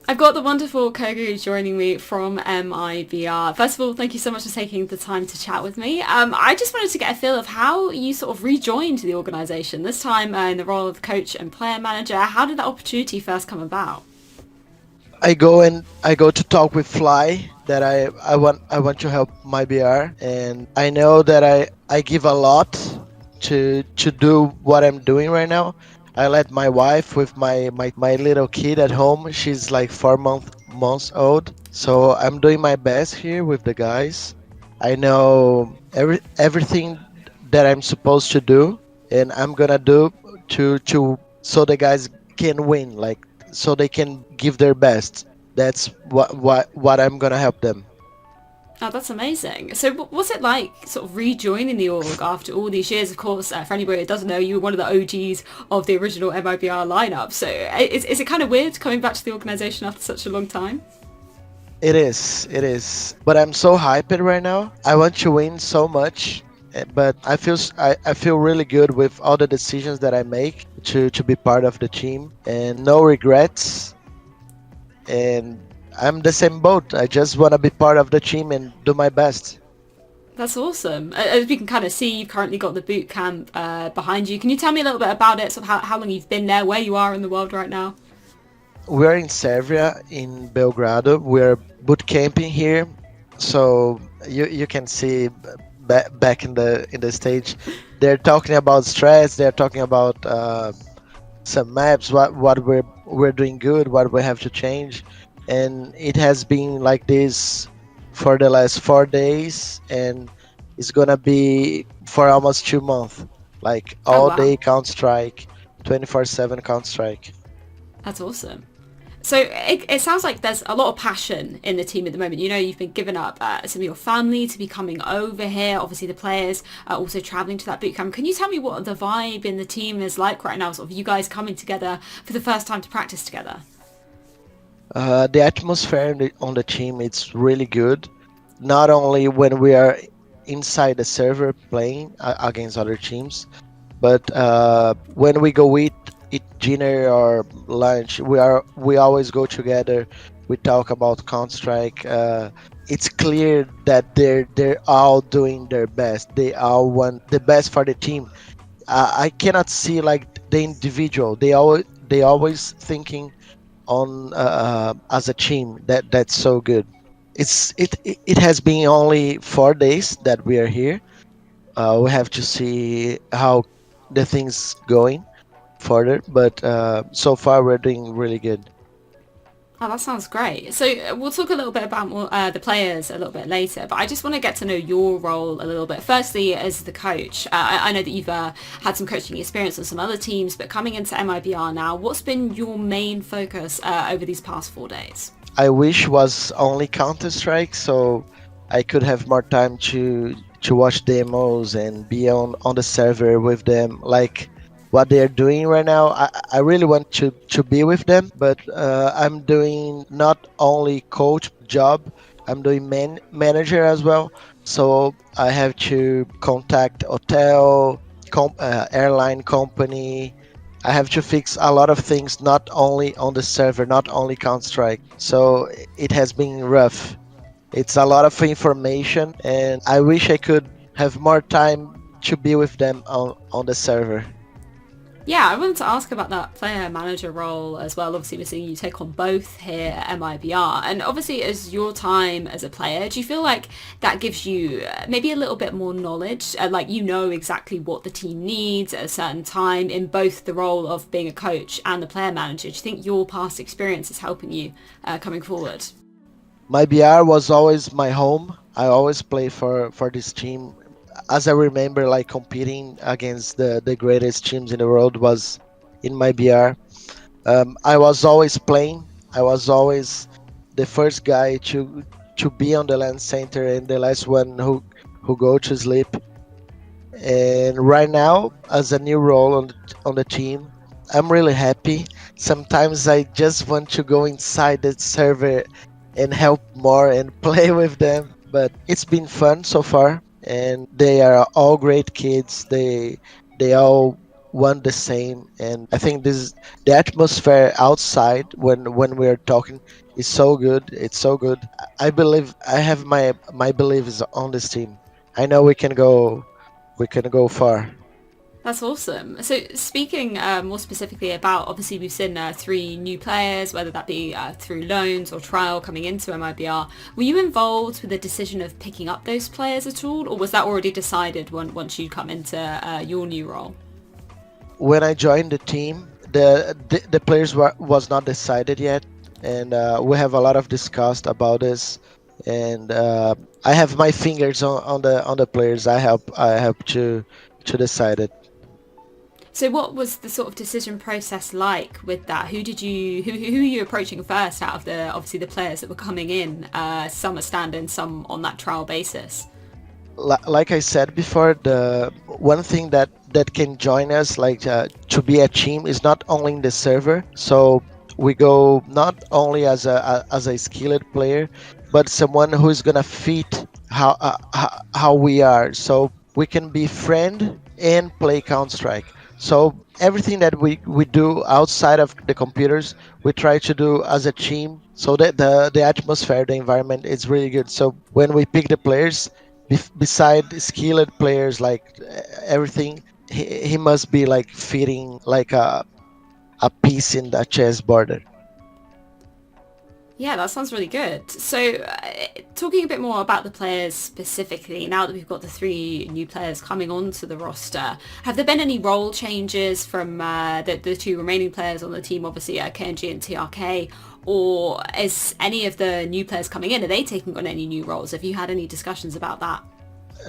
I've got the wonderful Cogu joining me from MIBR. First of all, thank you so much for taking the time to chat with me. I just wanted to get a feel of how you sort of rejoined the organisation, this time in the role of coach and player manager. How did that opportunity first come about? I go to talk with Fly that I want to help my BR, and I know that I give a lot to do what I'm doing right now. I let my wife with my little kid at home. She's like 4 months old. So I'm doing my best here with the guys. I know everything that I'm supposed to do, and I'm gonna do to so the guys can win, like so they can give their best. That's what I'm gonna help them. Oh, that's amazing. So what's it like sort of rejoining the org after all these years? Of course, for anybody who doesn't know, you were one of the OGs of the original MIBR lineup. So is it kind of weird coming back to the organisation after such a long time? It is. But I'm so hyped right now. I want to win so much, but I feel really good with all the decisions that I make to be part of the team, and no regrets. And I'm the same boat. I just want to be part of the team and do my best. That's awesome. As we can kind of see, you've currently got the boot camp behind you. Can you tell me a little bit about it, sort of how long you've been there, where you are in the world right now? We're in Serbia, in Belgrado. We're boot camping here, so you can see back in the stage. They're talking about stress. They're talking about some maps. What we're doing good. What we have to change, and it has been like this for the last 4 days, and it's gonna be for almost 2 months. Like Oh, all wow. day Counter Strike, 24/7 Counter Strike. That's awesome. So it sounds like there's a lot of passion in the team at the moment. You know, you've been giving up some of your family to be coming over here. Obviously, the players are also traveling to that boot camp. Can you tell me what the vibe in the team is like right now? Sort of you guys coming together for the first time to practice together. The atmosphere on the team it's really good. Not only when we are inside the server playing against other teams, but when we go eat dinner or lunch, we always go together. We talk about Counter Strike. It's clear that they're all doing their best. They all want the best for the team. I cannot see like the individual. They always thinking on as a team. That's so good. It has been only 4 days that we are here. We have to see how the things going further, but so far we're doing really good. Oh, that sounds great. So we'll talk a little bit about more, the players a little bit later, but I just want to get to know your role a little bit. Firstly, as the coach, I know that you've had some coaching experience on some other teams, but coming into MIBR now, what's been your main focus over these past 4 days? I wish was only Counter Strike, so I could have more time to watch demos and be on the server with them, like what they're doing right now. I really want to be with them, but I'm doing not only coach job, I'm doing manager as well. So I have to contact hotel, airline company. I have to fix a lot of things, not only on the server, not only Counter Strike. So it has been rough. It's a lot of information, and I wish I could have more time to be with them on the server. Yeah, I wanted to ask about that player manager role as well. Obviously, we're seeing you take on both here at MIBR. And obviously, as your time as a player, do you feel like that gives you maybe a little bit more knowledge? Like you know exactly what the team needs at a certain time in both the role of being a coach and the player manager. Do you think your past experience is helping you coming forward? My BR was always my home. I always play for this team. As I remember, like competing against the greatest teams in the world was in my BR. I was always playing. I was always the first guy to be on the land center and the last one who go to sleep. And right now, as a new role on the team, I'm really happy. Sometimes I just want to go inside the server and help more and play with them. But it's been fun so far, and they are all great kids. They all want the same, and I think this the atmosphere outside when we're talking is so good. It's so good. I believe I have my belief is on this team. I know we can go far. That's awesome. So speaking more specifically about, obviously we've seen 3 new players, whether that be through loans or trial coming into MIBR. Were you involved with the decision of picking up those players at all, or was that already decided once you come into your new role? When I joined the team, the players was not decided yet, and we have a lot of discussed about this. And I have my fingers on the players. I help to decide it. So what was the sort of decision process like with that? Who are you approaching first out of the obviously the players that were coming in? Some are standing, some on that trial basis. Like I said before, the one thing that can join us, like to be a team, is not only in the server. So we go not only as a skilled player, but someone who is gonna fit how we are. So we can be friend and play Counter Strike. So everything that we do outside of the computers, we try to do as a team. So that the atmosphere, the environment is really good. So when we pick the players, beside skilled players, like everything, he must be like fitting like a piece in the chessboard. Yeah, that sounds really good. So, talking a bit more about the players specifically, now that we've got the 3 new players coming onto the roster, have there been any role changes from the 2 remaining players on the team, obviously KNG and TRK, or is any of the new players coming in, are they taking on any new roles? Have you had any discussions about that?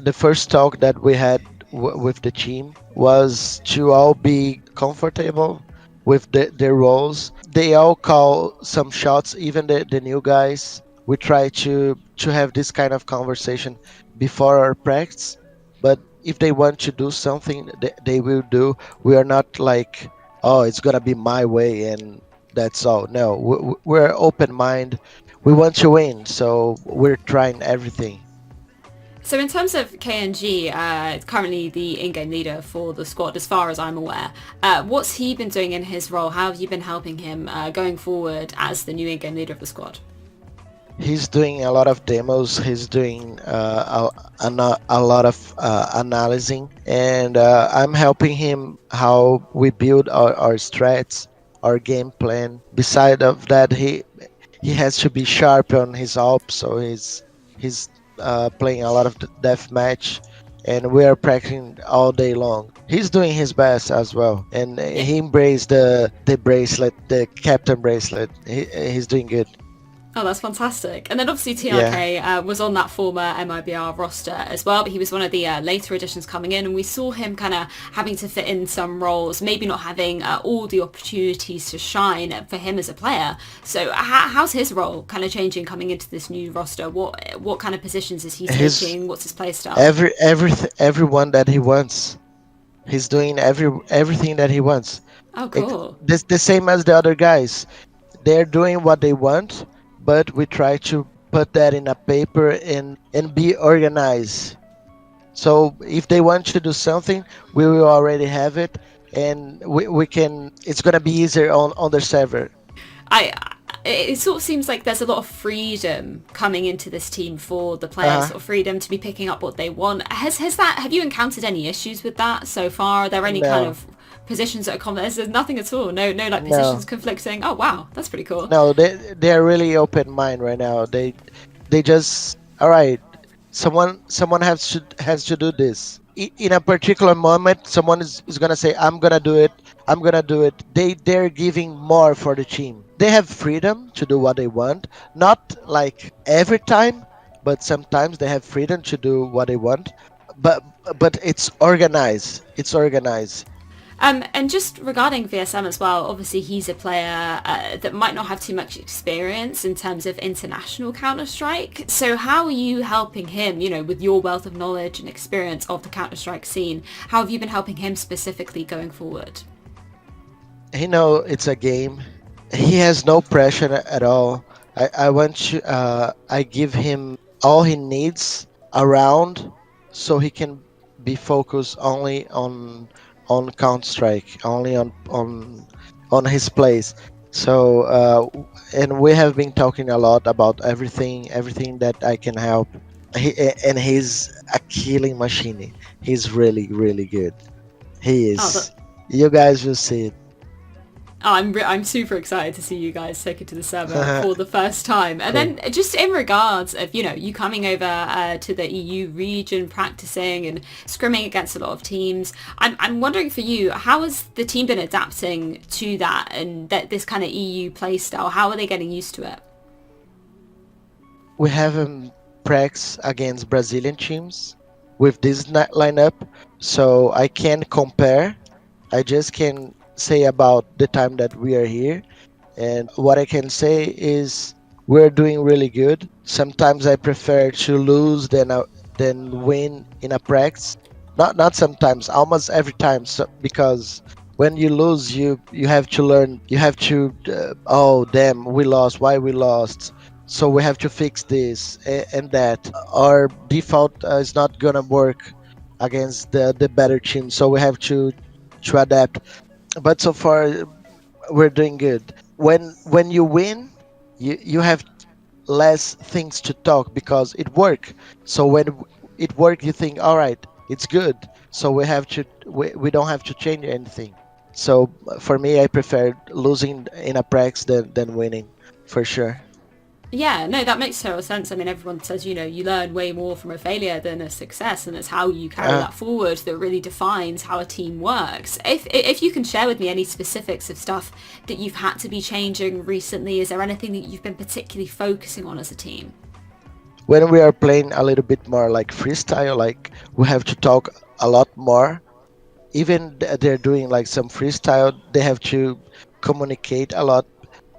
The first talk that we had with the team was to all be comfortable with their roles. They all call some shots, even the new guys. We try to have this kind of conversation before our practice. But if they want to do something, they will do. We are not like, oh, it's gonna be my way and that's all. No, we're open mind. We want to win, so we're trying everything. So in terms of KNG, currently the in-game leader for the squad, as far as I'm aware. What's he been doing in his role? How have you been helping him going forward as the new in-game leader of the squad? He's doing a lot of demos. He's doing a lot of analyzing, and I'm helping him how we build our strats, our game plan. Beside of that, he has to be sharp on his ops, so he's playing a lot of deathmatch, and we are practicing all day long. He's doing his best as well, and Yeah. he embraced the bracelet, the captain bracelet. He's doing good. Oh, that's fantastic. And then obviously Yeah. TRK was on that former MIBR roster as well, but he was one of the later additions coming in, and we saw him kind of having to fit in some roles, maybe not having all the opportunities to shine for him as a player. So how's his role kind of changing coming into this new roster? What kind of positions is he His taking? What's his play style? everyone that he wants. He's doing everything that he wants. Oh, cool. This the same as the other guys. They're doing what they want, but we try to put that in a paper and be organized. So if they want to do something, we will already have it, and we can. It's gonna be easier on the server. I it sort of seems like there's a lot of freedom coming into this team for the players, Uh, or freedom to be picking up what they want. Have you encountered any issues with that so far? Are there any kind no, of positions that are common? There's nothing at all. No like no, positions conflicting. Oh wow, that's pretty cool. no. They're really open mind right now. They just all right. Someone has to do this. In a particular moment, someone is gonna say, "I'm gonna do it. I'm gonna do it." They're giving more for the team. They have freedom to do what they want. Not like every time, but sometimes they have freedom to do what they want. But but it's organized. It's organized. And just regarding VSM as well, obviously he's a player that might not have too much experience in terms of international Counter-Strike. So how are you helping him, with your wealth of knowledge and experience of the Counter-Strike scene? How have you been helping him specifically going forward? He know it's a game. He has no pressure at all. I want to. I give him all he needs around, so he can be focused only on Counter Strike, only on his place. So and we have been talking a lot about everything that I can help. And he's a killing machine. He's really really good. He Oh, but is. You guys will see oh, I'm super excited to see you guys take it to the server it. for the first time. And Cool. then just in regards of, you coming over to the EU region, practicing and scrimming against a lot of teams, I'm wondering for you, how has the team been adapting to that and this kind of EU play style? How are they getting used to it? We haven't practiced against Brazilian teams with this lineup, so I can't compare. I just can say about the time that we are here, and what I can say is we're doing really good. Sometimes I prefer to lose than win in a practice. Not sometimes, almost every time. So, because when you lose, you have to learn. You have to oh damn, we lost. Why we lost? So we have to fix this and that. Our default is not gonna work against the better team. So we have to adapt. But so far we're doing good. When you win, you have less things to talk because it worked. So when it worked, you think, all right, it's good. So we don't have to change anything. So for me, I prefer losing in a practice than winning, for sure. Yeah, no, that makes total sense. I mean, everyone says, you learn way more from a failure than a success, and it's how you carry Uh, that forward that really defines how a team works. If you can share with me any specifics of stuff that you've had to be changing recently, is there anything that you've been particularly focusing on as a team? when we are playing a little bit more like freestyle, like we have to talk a lot more. Even they're doing like some freestyle, they have to communicate a lot.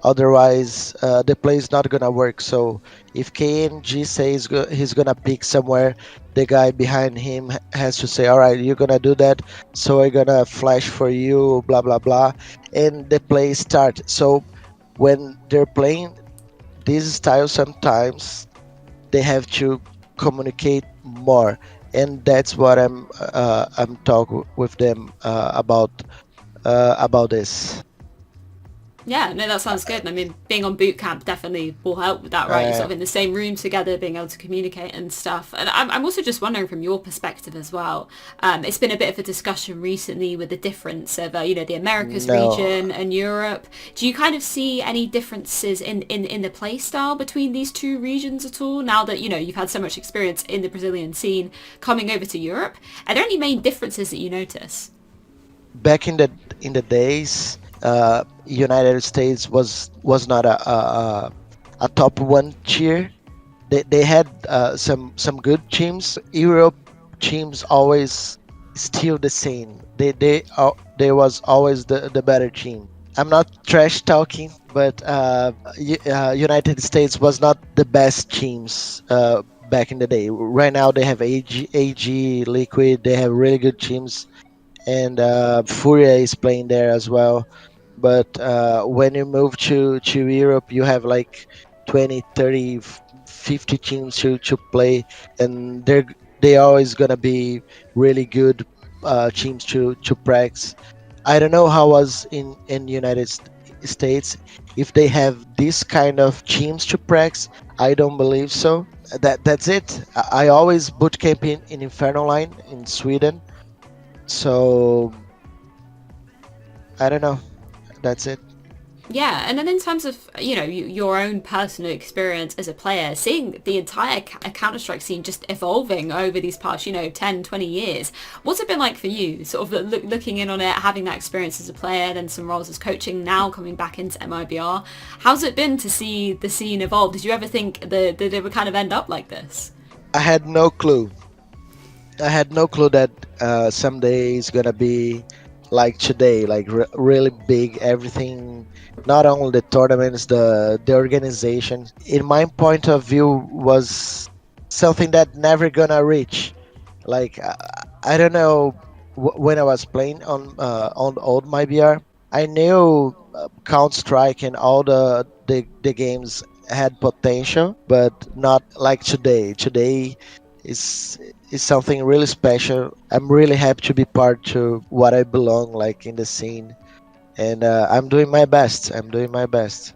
Otherwise, the play is not gonna work. So if KNG says he's gonna pick somewhere, the guy behind him has to say, "All right, you're gonna do that. So I'm gonna flash for you." Blah blah blah, and the play start. So when they're playing this style, sometimes they have to communicate more, and that's what I'm talking with them about this. Yeah, no, that sounds good. I mean, being on boot camp definitely will help with that, right? You're sort Uh, of in the same room together, being able to communicate and stuff. And I'm also just wondering from your perspective as well. It's been a bit of a discussion recently with the difference of, the Americas no. region and Europe. Do you kind of see any differences in the play style between these two regions at all? Now that, you've had so much experience in the Brazilian scene coming over to Europe, are there any main differences that you notice? Back in the days, United States was not a top one tier. They had some good teams. Europe teams always still the same. They was always the better team. I'm not trash talking, but United States was not the best teams back in the day. Right now they have AG Liquid. They have really good teams, and FURIA is playing there as well. But when you move to Europe, you have like 20, 30, 50 teams to play, and they always gonna be really good teams to practice. I don't know how was in United States if they have this kind of teams to practice. I don't believe so. That's it. I always bootcamp in Inferno Line in Sweden, so I don't know. That's it. Yeah, and then in terms of, your own personal experience as a player, seeing the entire Counter-Strike scene just evolving over these past, 10, 20 years, what's it been like for you? Sort of looking in on it, having that experience as a player, then some roles as coaching, now coming back into MIBR. How's it been to see the scene evolve? Did you ever think that it would kind of end up like this? I had no clue. I had no clue that someday is gonna be like today, like really big. Everything, not only the tournaments, the organization. In my point of view, was something that never gonna reach. Like I don't know when I was playing on old MIBR, I knew Counter Strike and all the games had potential, but not like today. Today is is something really special. I'm really happy to be part to what I belong like in the scene, and I'm doing my best. I'm doing my best.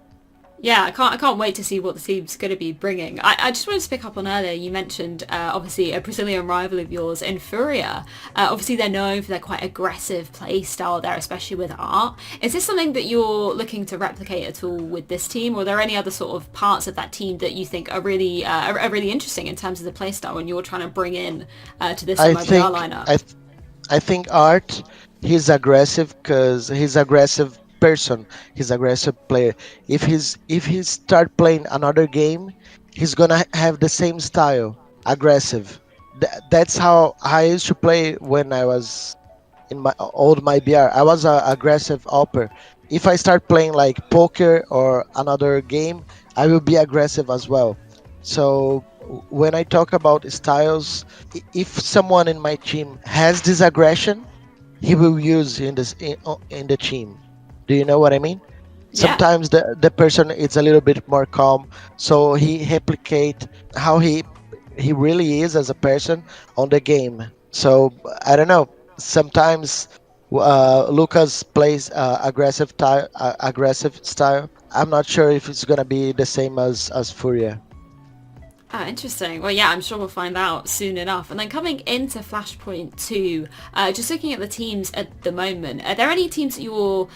Yeah, I can't wait to see what the team's going to be bringing. I just wanted to pick up on earlier, you mentioned obviously a Brazilian rival of yours in FURIA. Obviously they're known for their quite aggressive play style there, especially with art. Is this something that you're looking to replicate at all with this team, or are there any other sort of parts of that team that you think are really interesting in terms of the play style and you're trying to bring in to this I MIBR think lineup? I think Art, he's aggressive because he's aggressive person. He's aggressive player. If he start playing another game, he's gonna have the same style, aggressive. That's how I used to play when I was in my old MIBR. I was a aggressive upper. If I start playing like poker or another game, I will be aggressive as well. So when I talk about styles, if someone in my team has this aggression, he will use in the team. Do you know what I mean? Yeah. Sometimes the person is a little bit more calm, so he replicate how he really is as a person on the game. So I don't know. Sometimes Lucas plays aggressive style. I'm not sure if it's gonna be the same as Furia. Ah, interesting. Well, yeah, I'm sure we'll find out soon enough. And then coming into Flashpoint 2, just looking at the teams at the moment, are there any teams that you're,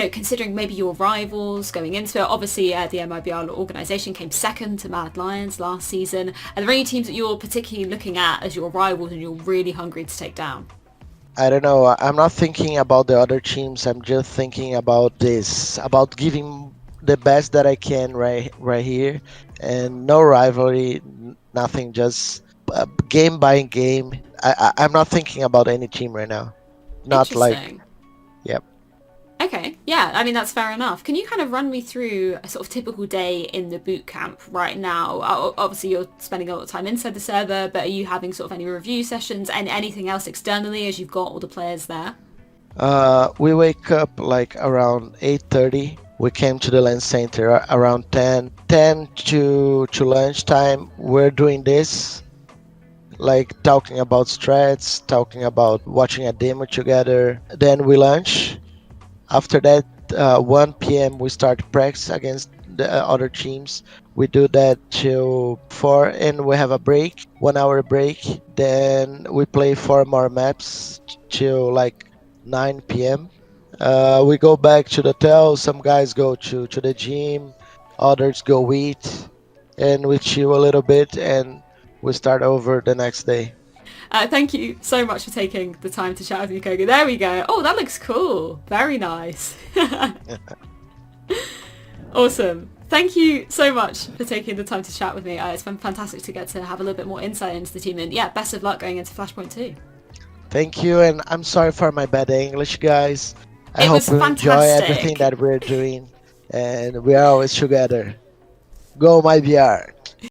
considering maybe your rivals going into it? Obviously, the MIBR organisation came second to Mad Lions last season. Are there any teams that you're particularly looking at as your rivals and you're really hungry to take down? I don't know. I'm not thinking about the other teams. I'm just thinking about this, about giving the best that I can right here, and no rivalry, nothing. Just game by game. I'm not thinking about any team right now. Not like, Interesting. yep. Okay, yeah, I mean, that's fair enough. Can you kind of run me through a sort of typical day in the boot camp right now? Obviously, you're spending a lot of time inside the server, but are you having sort of any review sessions and anything else externally as you've got all the players there? We wake up like around 8:30. We came to the land center around 10 to lunchtime. We're doing this, like talking about strats, talking about watching a demo together. Then we lunch. After that, 1 p.m. we start practice against the other teams. We do that till 4, and we have a break, 1 hour break. Then we play 4 more maps till like 9 p.m. We go back to the hotel. Some guys go to the gym, others go eat, and we chill a little bit, and we start over the next day. Thank you so much for taking the time to chat with me, Cogu. There we go. Oh, that looks cool. Very nice. Awesome. Thank you so much for taking the time to chat with me. It's been fantastic to get to have a little bit more insight into the team. And yeah, best of luck going into Flashpoint 2. Thank you, and I'm sorry for my bad English, guys. I It hope was you enjoy everything fantastic. that we're doing, and we are always together. Go MIBR!